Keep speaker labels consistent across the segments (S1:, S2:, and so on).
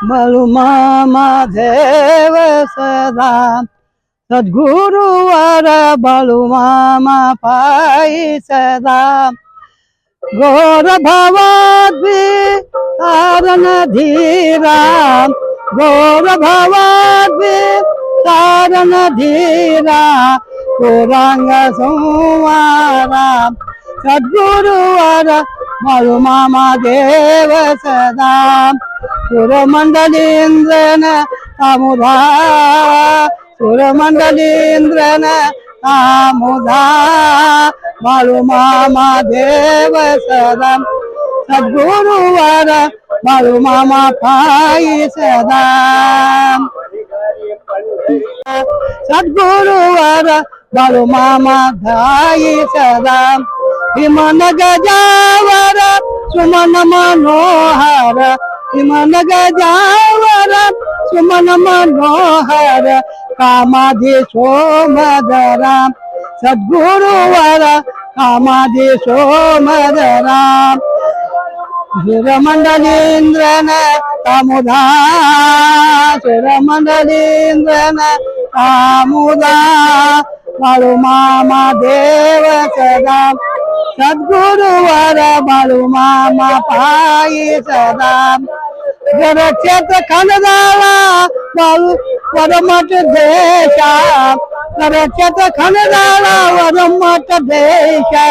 S1: बलुमामा देव सदा सद्गुरुवर बलुमामा पाई सदा घोर भवाद्वी तारण धीरा घोर भवाद्वी तारण धीरा पुरांग संवारा सद्गुरुवर बलुमामा देव सदा सुरमंडलीन्द्रन आमुधा सुरमंडलीन्द्रन आमुधा बलुमामा देव सदा सद्गुरुवर बलुमामा पाई सदा सद्गुरुवर बलुमामा धाई सदा विमन गजावर सुमन मनोहर विमन गजावर सुमन मनोहर कामाधि सोमदरा सद्गुरुवर कामाधि सोमदरा सुरमंडलीन्द्रन आमुधा सुरमंडलीन्द्रन आमुधा बलुमामा देव सदा सद्गुरुवर बलुमामा पाई सदा घर क्षेत्र खंडाला वरमठ देशा घर क्षेत्र खंडाला वरमठ देशा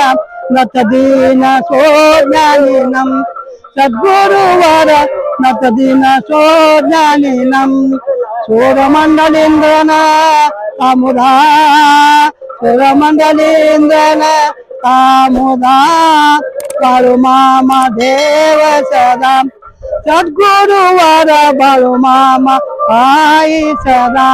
S1: नत दीन सोज्ञानिनम सद्गुरुवर नत दीन सोज्ञानिनम सूरमंडलीन्द्रन आमुधा सूरमंडलीन्द्रन आमुधा बलुमामा देव सदा सद्गुरुवर बलुमामा पाई सदा।